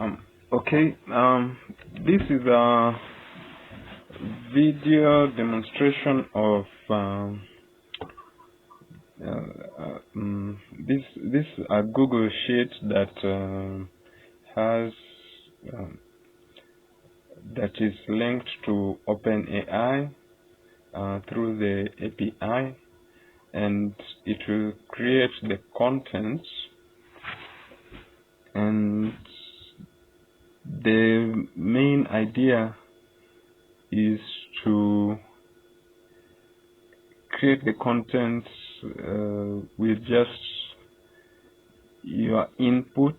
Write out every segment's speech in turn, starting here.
Okay, this is a video demonstration of this a Google Sheet that has that is linked to OpenAI through the API, and it will create the content. And the main idea is to create the content with just your inputs,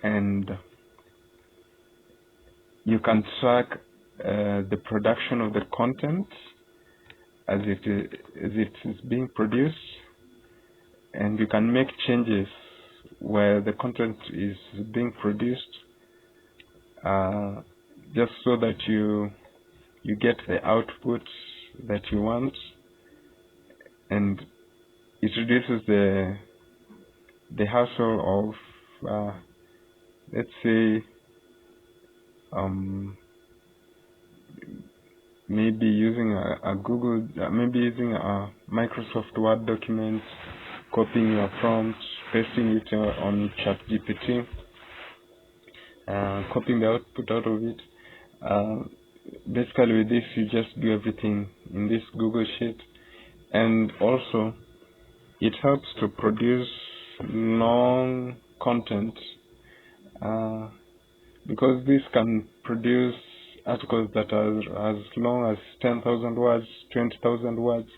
and you can track the production of the content as it is being produced, and you can make changes where the content is being produced, just so that you get the outputs that you want, and it reduces the hassle of let's say maybe using maybe using a Microsoft Word document, copying your prompts, pasting it on ChatGPT, copying the output out of it. Basically with this you just do everything in this Google Sheet. And also it helps to produce long content, because this can produce articles that are as long as 10,000 words, 20,000 words.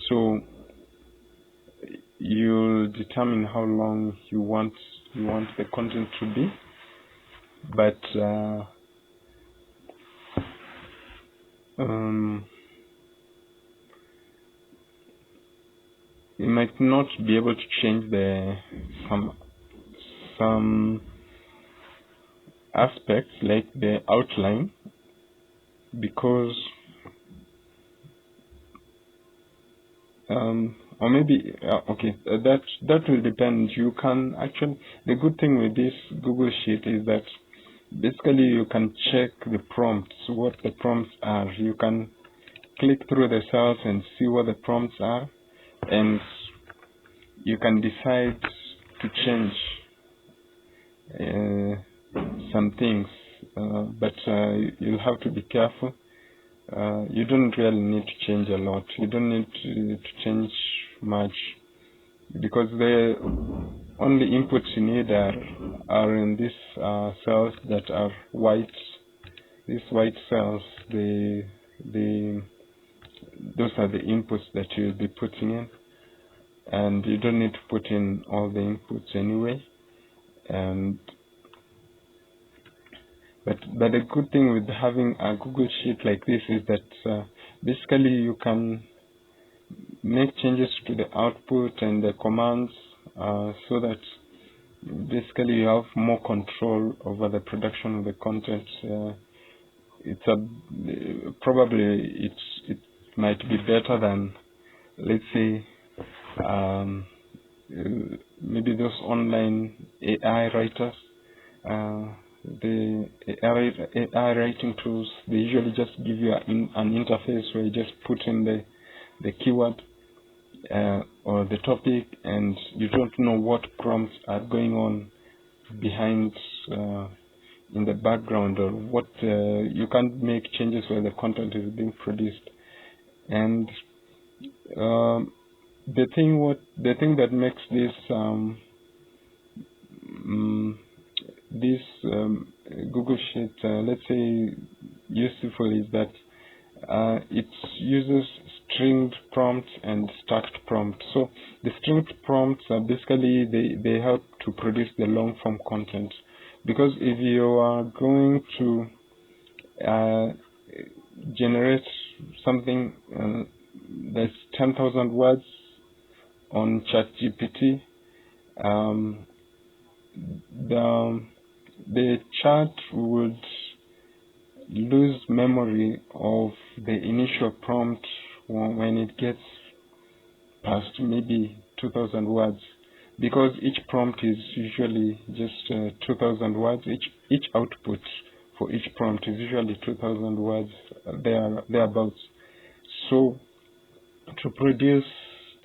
So you'll determine how long you want the content to be, but you might not be able to change some aspects like the outline, because or maybe that will depend. You can actually, the good thing with this Google Sheet is that basically you can check the prompts, what the prompts are. You can click through the cells and see what the prompts are, and you can decide to change some things, but you'll have to be careful. You don't really need to change a lot. You don't need to change much, because the only inputs you need are in these cells that are white. These white cells, those are the inputs that you'll be putting in, and you don't need to put in all the inputs anyway. But the good thing with having a Google Sheet like this is that basically you can make changes to the output and the commands, so that basically you have more control over the production of the content. It might be better than, let's say, maybe those online AI writers. The AI writing tools, they usually just give you an interface where you just put in the keyword or the topic, and you don't know what prompts are going on behind in the background, or what you can't make changes where the content is being produced. And the thing that makes this Google Sheet, let's say, useful is that it uses stringed prompts and stacked prompts. So the stringed prompts are basically they help to produce the long form content, because if you are going to generate something that's 10,000 words on ChatGPT, the chat would lose memory of the initial prompt when it gets past maybe 2,000 words. because each prompt is usually just 2,000 words. Each output for each prompt is usually 2,000 words, thereabouts. So to produce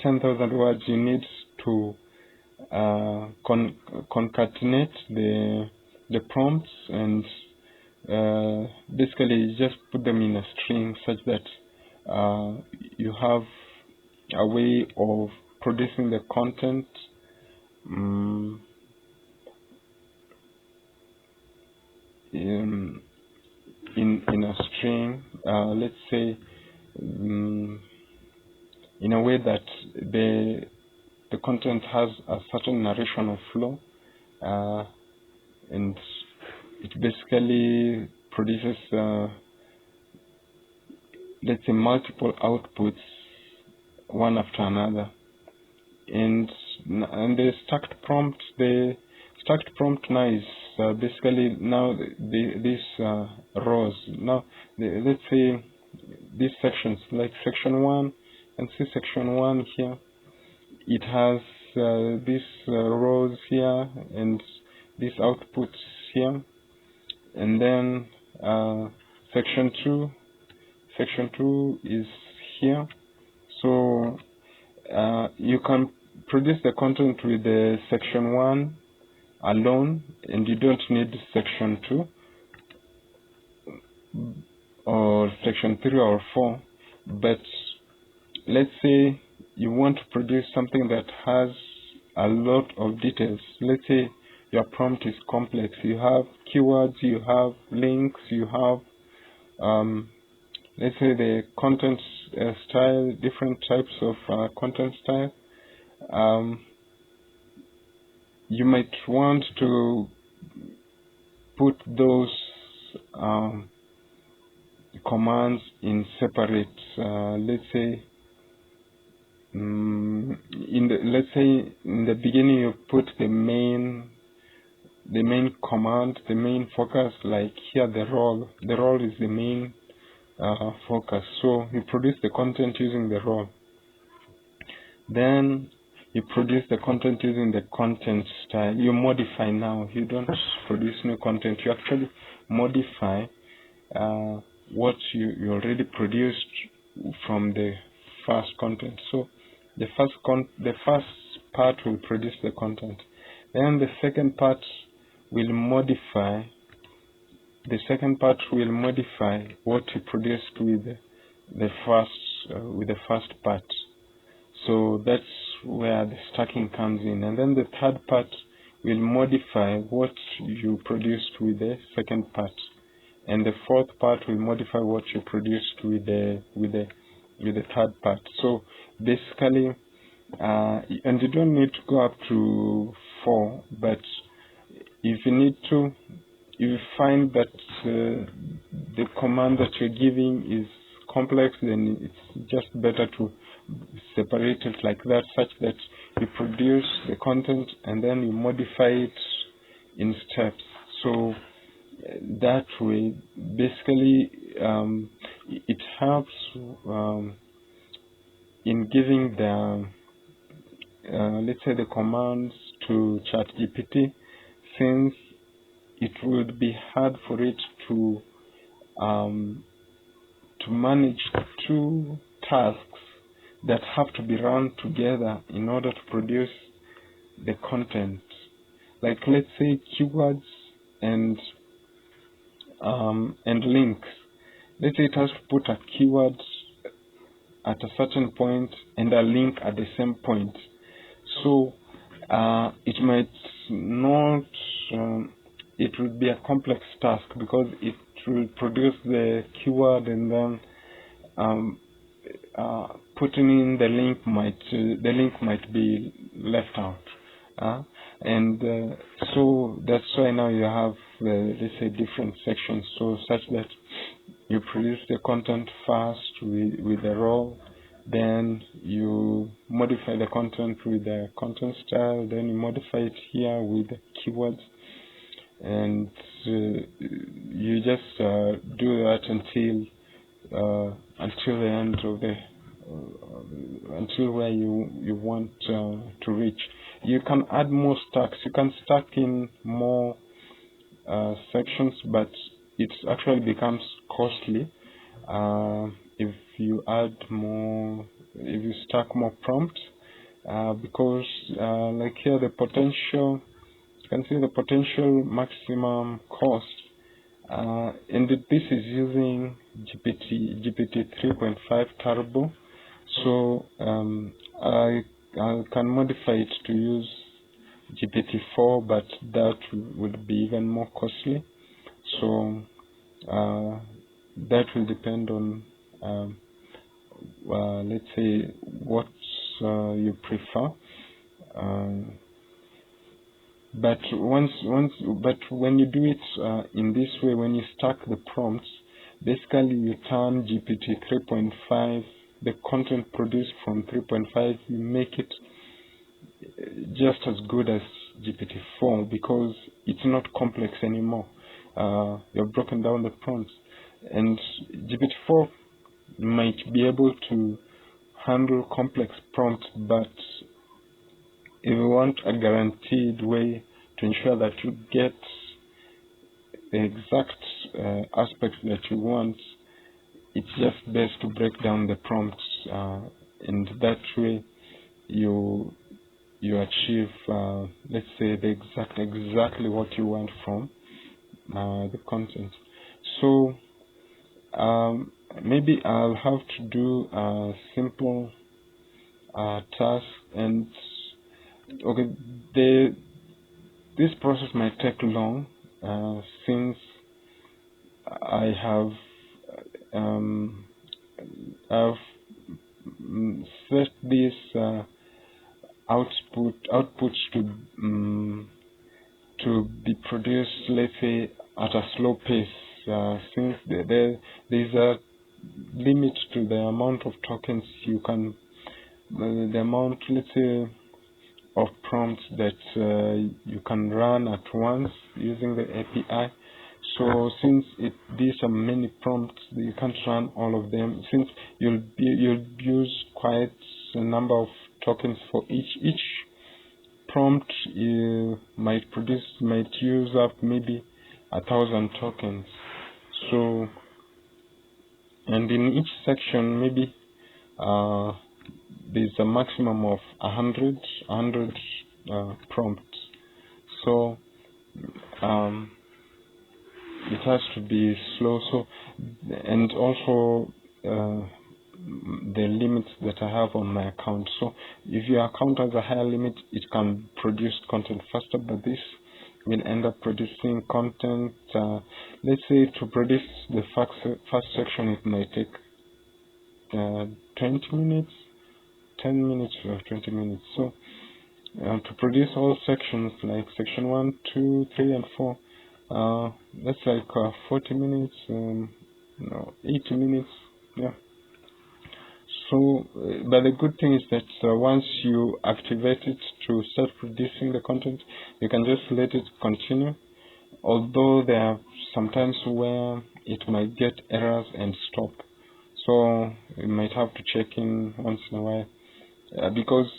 10,000 words, you need to concatenate the prompts, and basically just put them in a string such that you have a way of producing the content in a string, let's say, in a way that the content has a certain narrational flow, and it basically produces let's say multiple outputs one after another. And the stacked prompt now is basically now these rows. Now let's say these sections, like section 1, and see section 1 here, it has these rows here and these outputs here, and then section 2 is here. So you can produce the content with the section 1 alone, and you don't need section 2 or section 3 or 4. But let's say you want to produce something that has a lot of details. Let's say your prompt is complex. You have keywords, you have links, you have let's say the content style, different types of content style. You might want to put those commands in separate. Let's say let's say in the beginning you put the main command, the main focus, like here the role. The role is the main focus. So you produce the content using the role. Then you produce the content using the content style. You modify now. You don't produce new content. You actually modify what you already produced from the first content. So the first part will produce the content. Then the second part will modify. The second part will modify what you produced with the first part. So that's where the stacking comes in. And then the third part will modify what you produced with the second part. And the fourth part will modify what you produced with the third part. So basically, and you don't need to go up to 4, but if you need to, if you find that the command that you're giving is complex, then it's just better to separate it like that, such that you produce the content and then you modify it in steps. So that way, basically, it helps in giving the let's say the commands to ChatGPT, since it would be hard for it to manage two tasks that have to be run together in order to produce the content. Like, let's say keywords and links. Let's say it has to put a keyword at a certain point and a link at the same point. So it might not, it would be a complex task, because it will produce the keyword and then putting in the link might be left out. So that's why now you have let's say different sections, so such that you produce the content first with the role, then you modify the content with the content style, then you modify it here with the keywords, and you just do that until the end of the until where you want to reach. you can add more stacks. You can stack in more sections, but it actually becomes costly if you add more, if you stack more prompts, because like here the potential, you can see the potential maximum cost, and this is using GPT 3.5 Turbo. So I can modify it to use GPT-4, but that would be even more costly. So that will depend on let's say what you prefer. But when you do it in this way, when you stack the prompts, basically you turn GPT 3.5, the content produced from 3.5, you make it just as good as GPT-4 because it's not complex anymore. You've broken down the prompts, and GPT-4 might be able to handle complex prompts, but if you want a guaranteed way to ensure that you get the exact aspects that you want, it's just best to break down the prompts, and that way you achieve, let's say, exactly what you want from the content. So maybe I'll have to do a simple task, and okay, this process might take long since I have I've set this outputs to be produced, let's say, at a slow pace, since there's a limit to the amount of tokens you can, the amount, let's say, of prompts that you can run at once using the API. So since these are many prompts, you can't run all of them, since you'll use quite a number of tokens for each prompt. You might use up maybe 1,000 tokens. So, and in each section maybe there's a maximum of 100 prompts. So it has to be slow. So, and also the limits that I have on my account. So if your account has a higher limit, it can produce content faster, but this will end up producing content. Let's say to produce the first section, it might take 20 minutes, 10 minutes or 20 minutes. So to produce all sections like section 1, 2, 3, and 4, that's like 40 minutes, 80 minutes, yeah. So, but the good thing is that once you activate it to start producing the content, you can just let it continue. Although there are sometimes where it might get errors and stop, so you might have to check in once in a while, because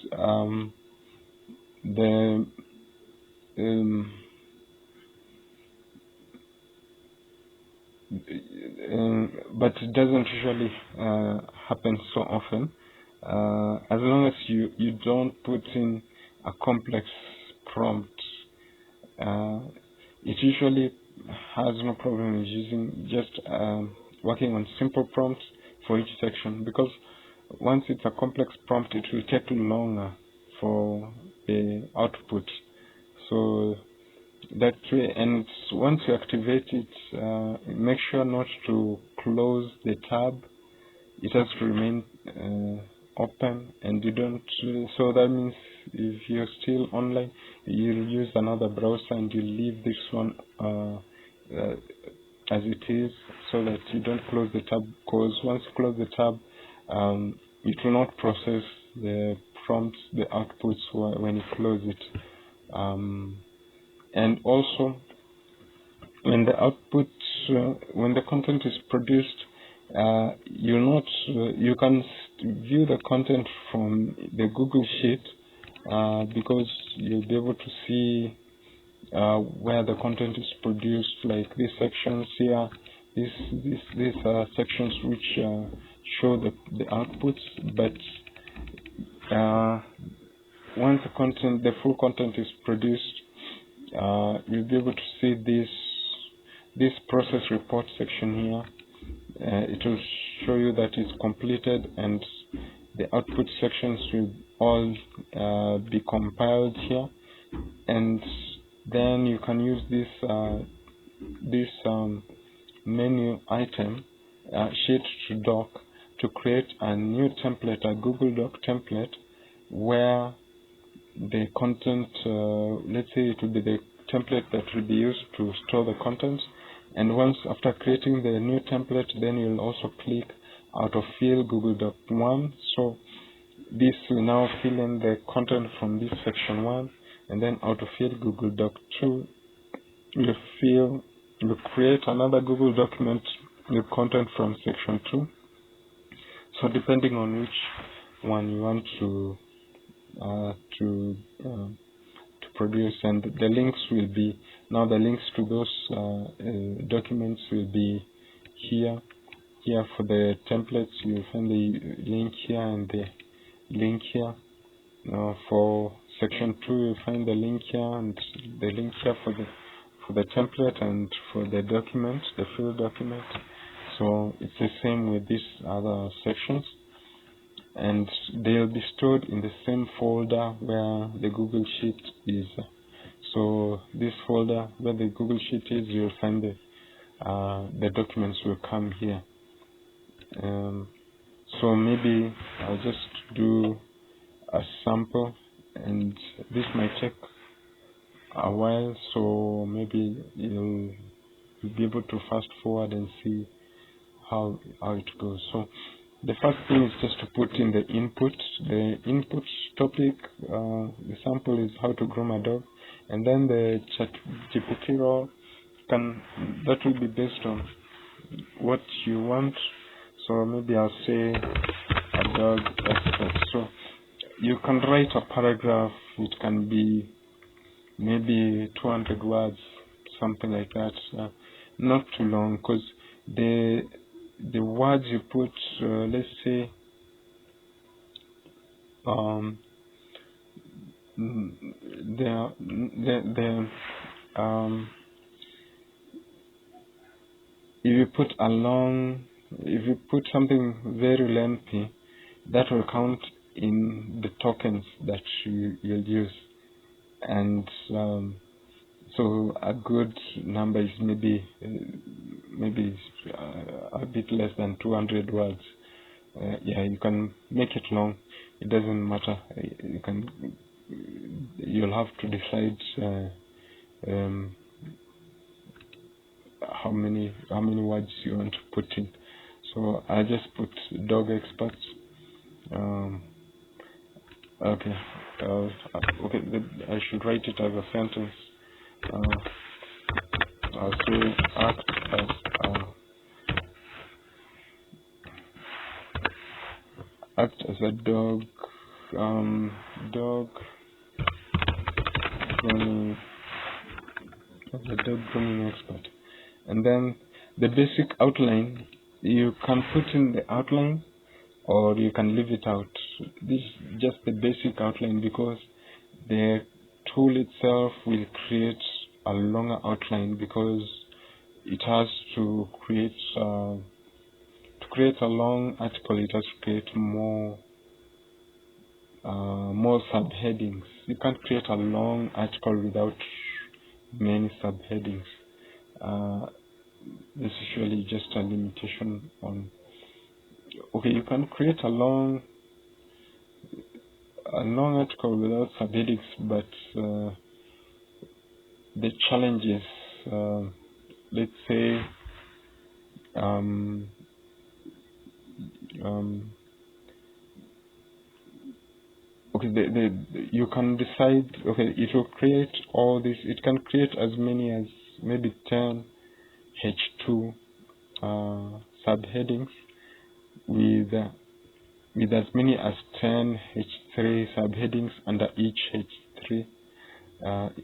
but it doesn't usually happen so often, as long as you don't put in a complex prompt. It usually has no problem with using just working on simple prompts for each section, because once it's a complex prompt, it will take longer for the output. So that way, and once you activate it, make sure not to close the tab. It has to remain open, and you don't. So that means if you're still online, you'll use another browser and you leave this one as it is, so that you don't close the tab. Because once you close the tab, it will not process the prompts, the outputs when you close it. And also, when the output, when the content is produced, you can view the content from the Google Sheet, because you'll be able to see where the content is produced, like these sections here. These are sections which show the outputs, but once the full content is produced, you'll be able to see this process report section here. It will show you that it's completed, and the output sections will all be compiled here, and then you can use this menu item, sheet to doc, to create a new template, a Google Doc template, where the content, let's say it will be the template that will be used to store the content. And once after creating the new template, then you'll also click autofill Google Doc 1. So this will now fill in the content from this section 1, and then autofill Google Doc 2 will create another Google document with content from section 2. So depending on which one you want to produce, and the links will be, now the links to those documents will be here for the templates. You'll find the link here and the link here. For section 2 you'll find the link here and the link here for the template and for the document, the full document. So it's the same with these other sections, and they'll be stored in the same folder where the Google Sheet is. So this folder where the Google Sheet is, you'll find the documents will come here. So maybe I'll just do a sample, and this might take a while, so maybe you'll be able to fast forward and see how it goes. So the first thing is just to put in the input. The input topic, the sample is how to groom a dog, and then the ChatGPT role that will be based on what you want. So maybe I'll say a dog expert. So you can write a paragraph. It can be maybe 200 words, something like that. Not too long, because the words you put, let's say, if you put something very lengthy, that will count in the tokens that you'll use, and so a good number is maybe a bit less than 200 words. You can make it long. It doesn't matter. You'll have to decide how many words you want to put in. So I just put dog experts. Okay, I should write it as a sentence. I'll say act as a dog grooming expert. And then the basic outline, you can put in the outline or you can leave it out. This is just the basic outline, because the tool itself will create a longer outline, because it has to create a long article. It has to create more subheadings. You can't create a long article without many subheadings. This is usually just a limitation on. Okay, you can create a long article without subheadings, but the challenge is, let's say, you can decide. Okay, it will create all this. It can create as many as maybe 10 H2 subheadings with with as many as 10 H3 subheadings under each H3,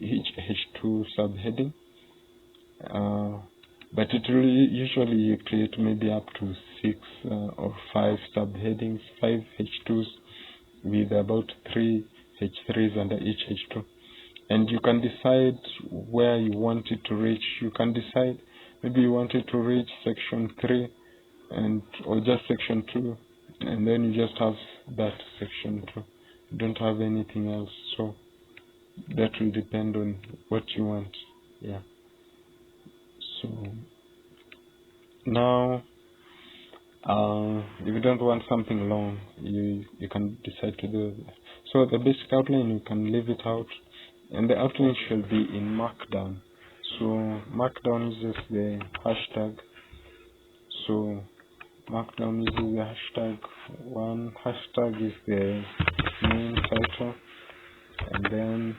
each H2 subheading. But it will usually create maybe up to 6 or 5 subheadings, 5 H2s with about 3 H3s under each H2. And you can decide where you want it to reach. You can decide maybe you want it to reach section 3 or just section 2, and then you just have that section 2. You don't have anything else. So that will depend on what you want. Yeah. So now if you don't want something long, you can decide to do that. So the basic outline, you can leave it out, and the outline should be in Markdown. So Markdown uses the hashtag. So Markdown uses the hashtag. One hashtag is the main title, and then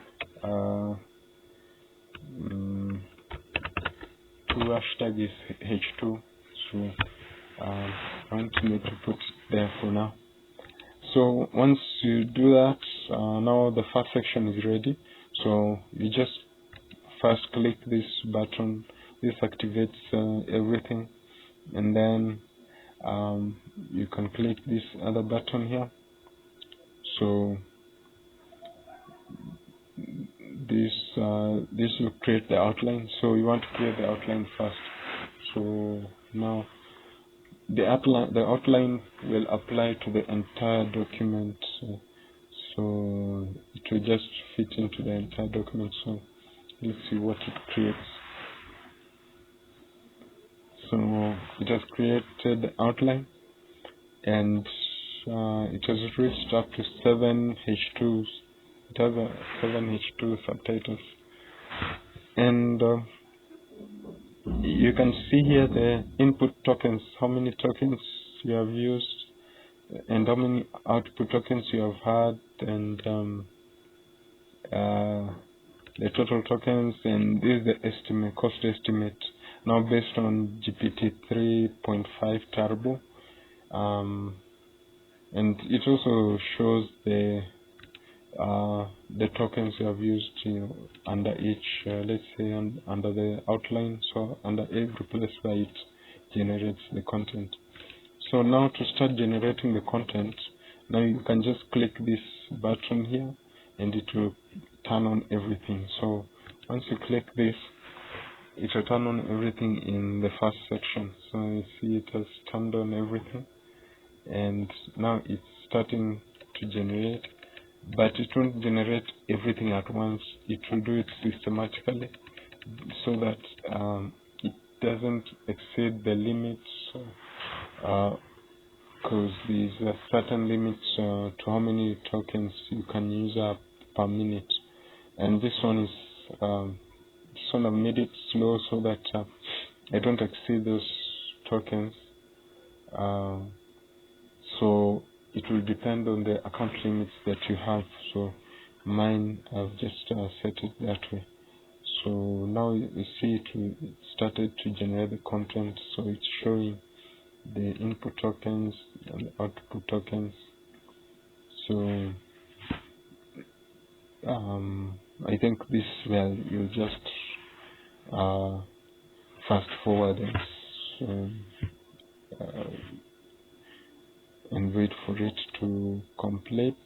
two hashtag is H2. So I want me to put it there for now. So once you do that, now the first section is ready. So you just first click this button. This activates everything, and then you can click this other button here. So this will create the outline. So you want to create the outline first. So now the outline will apply to the entire document. So it will just fit into the entire document. So let's see what it creates. So it has created the outline, and it has reached up to 7 H2s. It has 7 H2 subtitles, and you can see here the input tokens, how many tokens you have used, and how many output tokens you have had, and the total tokens, and this is the estimate, cost estimate, now based on GPT 3.5 Turbo, and it also shows the tokens you have used, under each, let's say under the outline, so under every place where it generates the content. So now to start generating the content, now you can just click this button here, and it will turn on everything. So once you click this, it will turn on everything in the first section. So you see it has turned on everything, and now it's starting to generate, but it won't generate everything at once. It will do it systematically, so that it doesn't exceed the limits, because there's a certain limit to how many tokens you can use up per minute, and this one is I've made it slow so that I don't exceed those tokens. So it will depend on the account limits that you have. So mine, I've just set it that way. So now you see it started to generate the content. So it's showing the input tokens and the output tokens. So I think this will you'll just fast forward and wait for it to complete.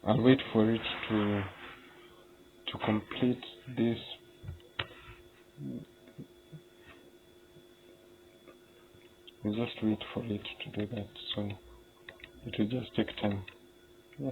I'll wait for it to complete this. We'll just wait for it to do that, so it will just take time. Yeah.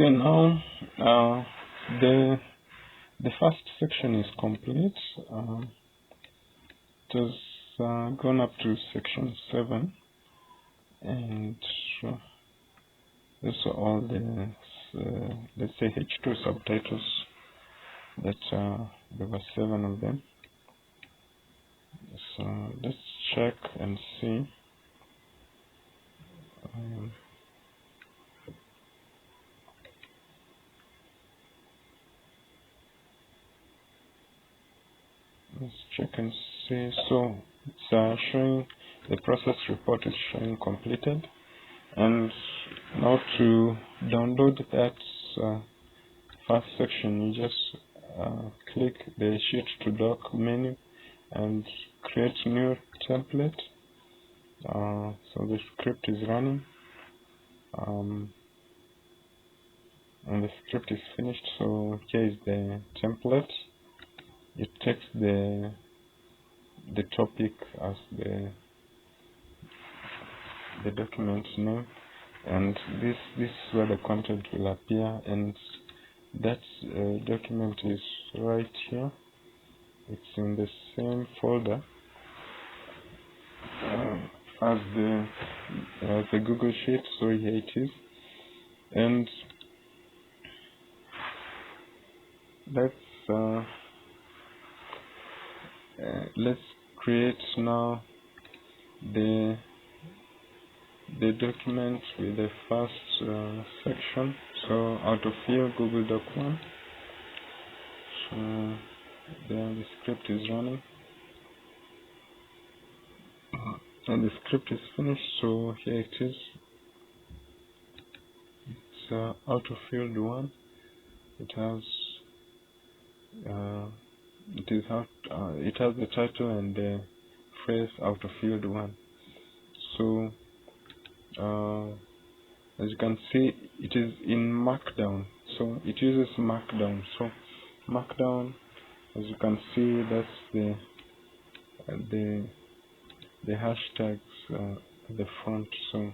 Okay, now the first section is complete. It has gone up to section 7, and these are all the let's say H2 subtitles. That there were 7 of them. So let's check and see. Let's check and see. So it's showing the process report is showing completed. And now to download that first section, you just click the sheet to doc menu and create new template. So the script is running, and the script is finished. So here is the template. It takes the topic as the document name, and this is where the content will appear, and that document is right here. It's in the same folder as the Google Sheet, so here it is. And let's create now the document with the first section. So out of here, Google Doc 1. So there the script is running, and the script is finished. So here it is. It's out of field 1. It has it has the title and the phrase out of field 1. So as you can see, it is in Markdown. So it uses Markdown. So Markdown, as you can see, that's the hashtags at the front. So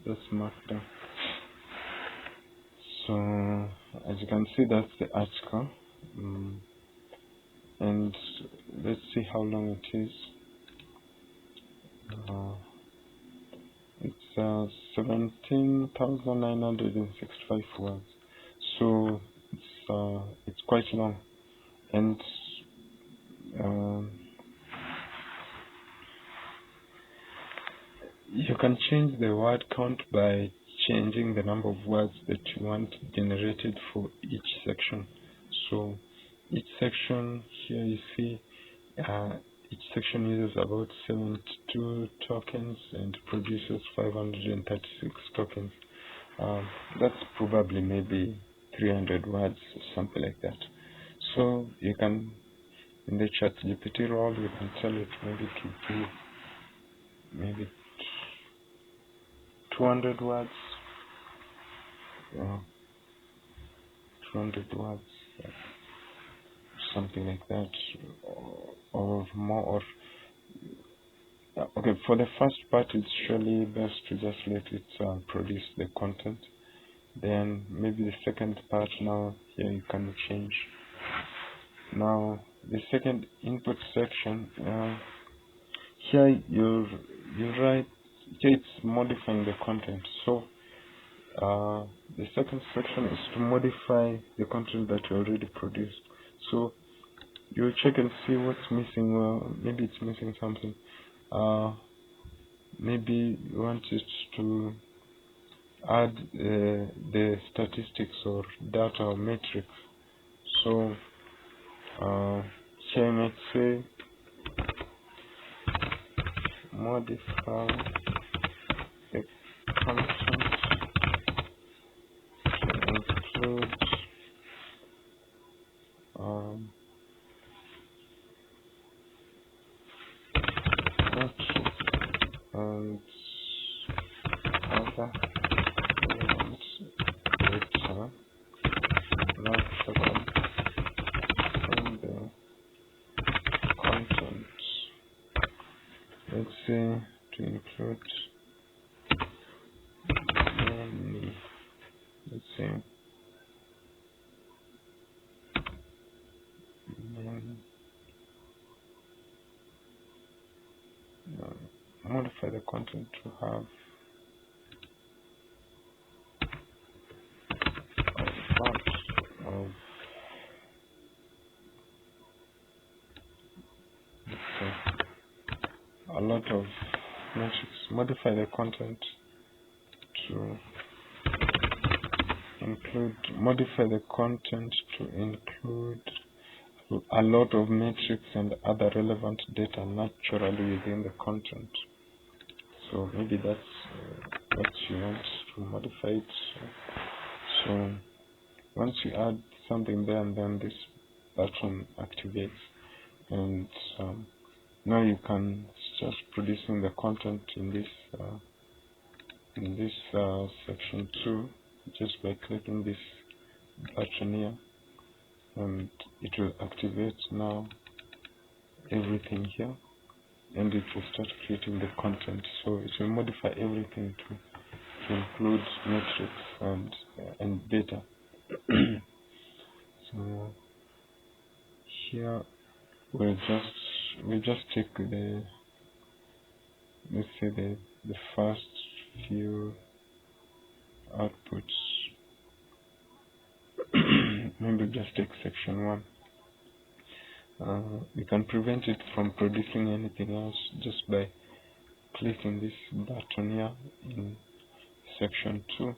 that's Markdown. So as you can see, that's the article. And let's see how long it is. It's 17,965 words. So it's quite long, and you can change the word count by changing the number of words that you want generated for each section. So each section here, you see, each section uses about 72 tokens and produces 536 tokens. That's probably maybe 300 words or something like that. So you can, in the ChatGPT role, you can tell it maybe to do maybe 200 words. 200 words, something like that, or more. Or okay, for the first part, it's surely best to just let it produce the content. Then maybe the second part, now here you can change. Now the second input section, here you write. Here it's modifying the content. So the second section is to modify the content that you already produced. So you check and see what's missing. Well, maybe it's missing something. Maybe you want it to add the statistics or data or metrics. So here I might say modify the content to include and other elements data not found in the content. Let's say to include many, let's say many, modify the content to have a part of, let's say, a lot of metrics. Modify the content to modify the content to include a lot of metrics and other relevant data naturally within the content. So maybe that's what you want to modify it. So once you add something there, and then this button activates, and now you can start producing the content in this section 2 just by clicking this button here, and it will activate now everything here, and it will start creating the content. So it will modify everything to include metrics and data. So here we'll just take the, let's say, the first few outputs. Maybe just take section 1. We can prevent it from producing anything else just by clicking this button here in section 2.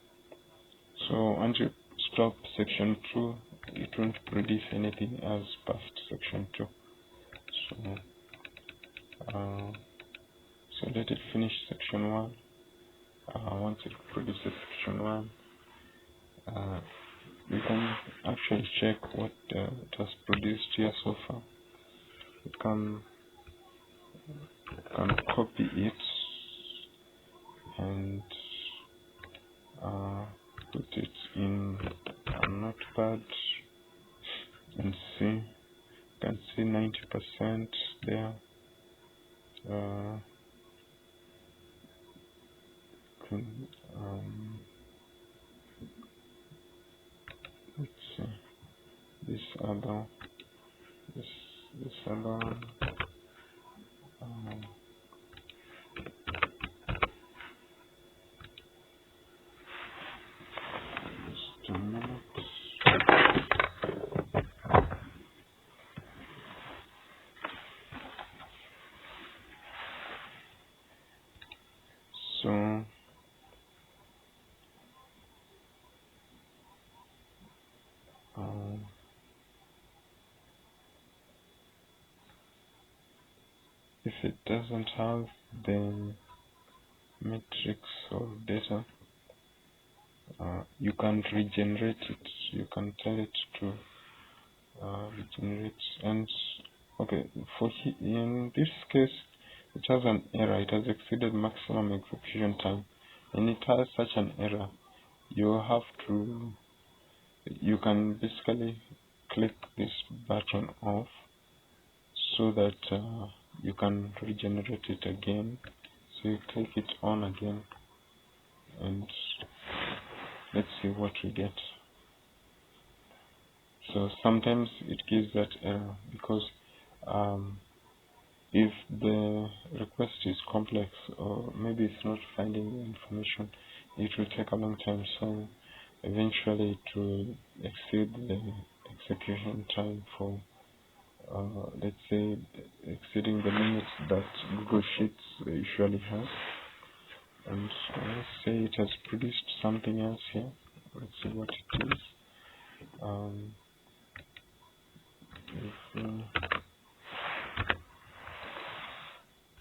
So once you stop section 2, it won't produce anything else past section 2. So let it finish section 1. Once it produces section 1, you can actually check what it has produced here so far. You can copy it and put it in a notepad and see. You can see 90% there. Let's see this other just a minute. So if it doesn't have the matrix or data, you can regenerate it. You can tell it to regenerate. And okay, in this case, it has an error. It has exceeded maximum execution time, and it has such an error. You can basically click this button off so that you can regenerate it again. So you click it on again, and let's see what we get. So sometimes it gives that error because if the request is complex, or maybe it's not finding the information, it will take a long time. So eventually it will exceed the execution time for let's say exceeding the limits that Google Sheets usually has. And let's say it has produced something else here. Let's see what it is.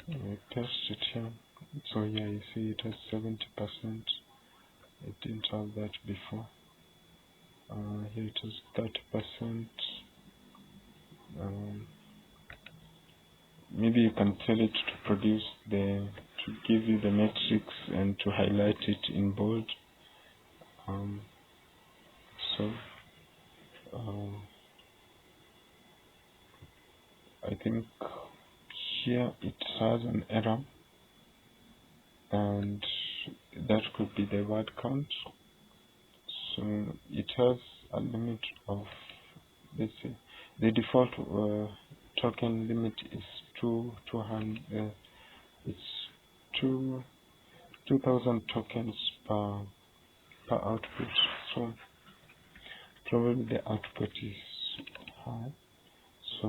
If we test it here, so yeah, you see it has 70%. It didn't have that before. Here it has 30%. Maybe you can tell it to give you the metrics and to highlight it in bold. I think here it has an error. and that could be the word count. So it has a limit of, let's say, the default token limit is 200. It's 2,000 tokens per output. So probably the output is high. So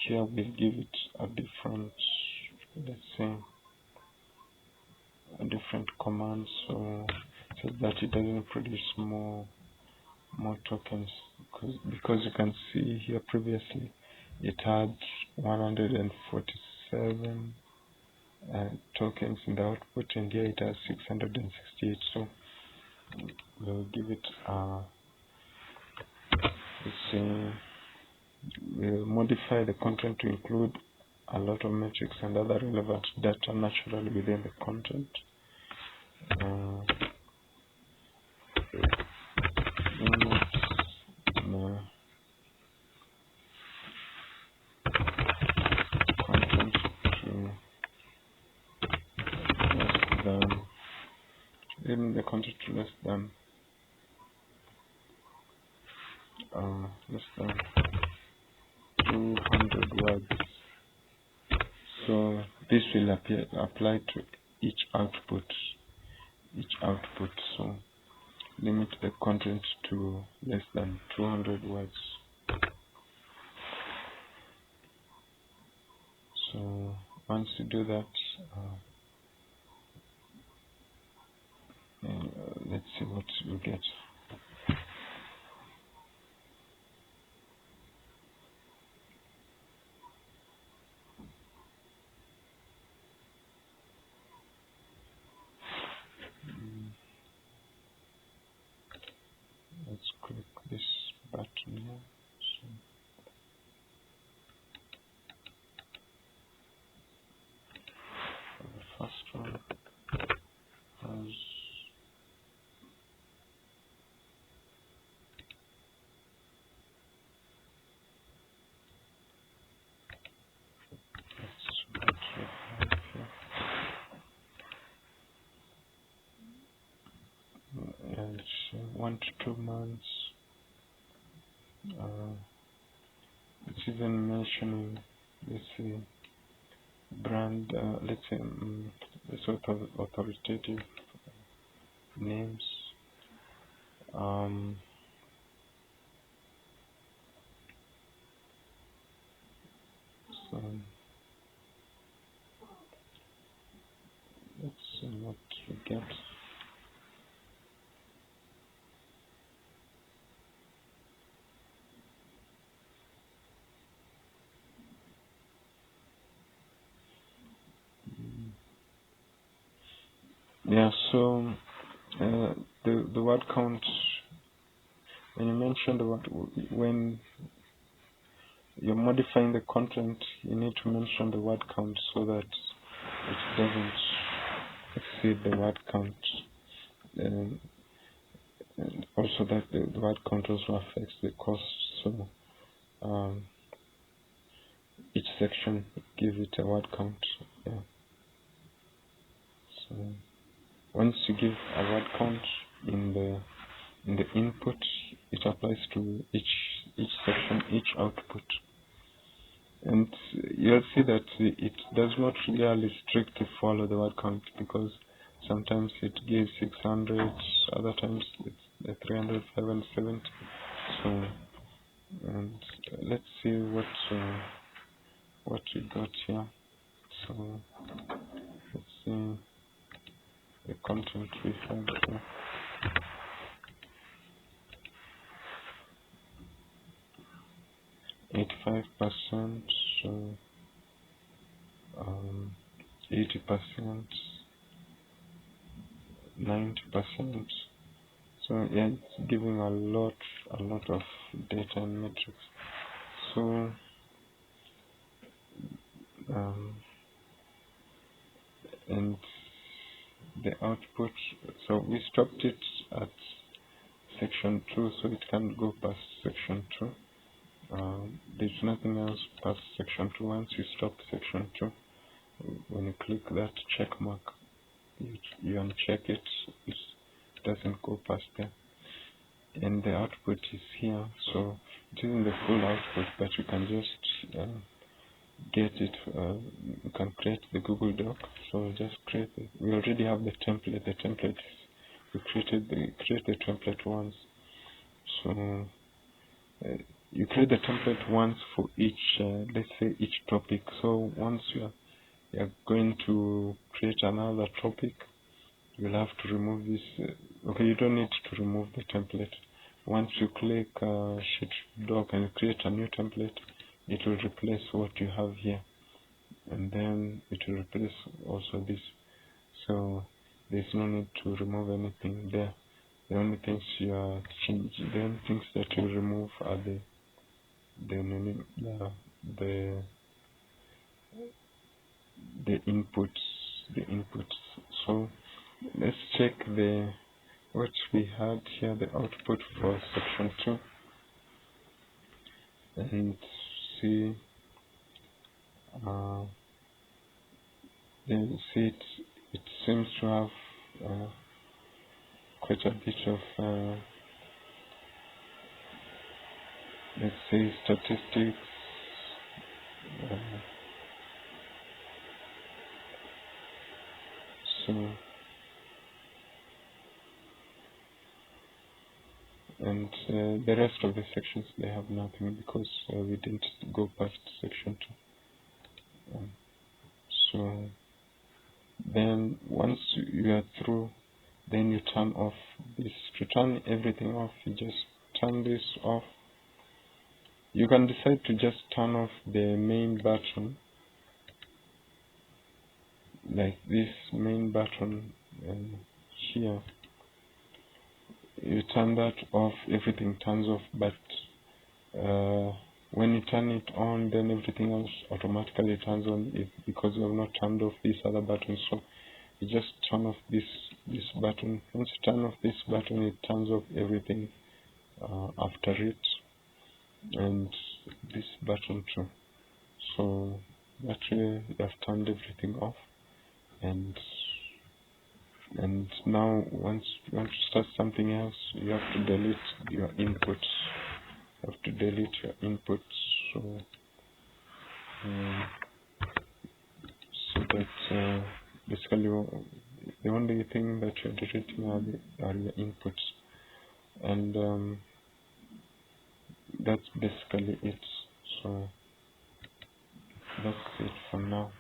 here we'll give it a different, let's say, a different command, so that it doesn't produce more tokens, because you can see here previously it had 147 tokens in the output, and here it has 668. So we'll give it let's say, we'll modify the content to include a lot of metrics and other relevant data naturally within the content. Content to less than, even the content to less than 200 words. So this will apply to each output. So limit the content to less than 200 words. So once you do that, let's see what we get. Let's click this button here. So the first one has it's 1 to 2 months. It's even mentioning, let's say, brand, let's say, the sort of authoritative names. So let's see what we get. Yeah, so the word count, when you mention the word, when you're modifying the content, you need to mention the word count so that it doesn't exceed the word count. And also that the word count also affects the cost. So each section give it a word count. Yeah. So once you give a word count in the input, it applies to each section, each output. And you'll see that it does not really strictly follow the word count, because sometimes it gives 600, other times it's 300, 570. So, and let's see what we got here. So let's see the content we have here. 85%, so 80%, 90%. So yeah, it's giving a lot of data and metrics. So and the output, so we stopped it at section 2, so it can't go past section 2. There's nothing else past section 2 once you stop section 2. When you click that check mark, you uncheck it, it doesn't go past there. And the output is here, so it isn't the full output, but you can just get it. You can create the Google Doc. So just create it. We already have the template. The template is, we create the template once. So you create the template once for each, let's say each topic. So once you're going to create another topic, you'll have to remove this. Okay, you don't need to remove the template. Once you click Sheet Doc and create a new template, it will replace what you have here, and then it will replace also this. So there's no need to remove anything there. The only things you are changing, the only things that you remove are the inputs. So let's check what we had here, the output for section 2, and see. Then see it seems to have quite a bit of let's say statistics. So and the rest of the sections, they have nothing because we didn't go past section 2. So then once you are through, then you turn off this. To turn everything off, you just turn this off. You can decide to just turn off the main button, like this main button here. You turn that off, everything turns off, but when you turn it on, then everything else automatically turns on because you have not turned off these other buttons. So you just turn off this button. Once you turn off this button, it turns off everything after it, and this button too. So that way you have turned everything off, and now once you want to start something else, you have to delete your inputs. You have to delete your inputs. So that basically the only thing that you're deleting are your inputs, and that's basically it. So that's it for now.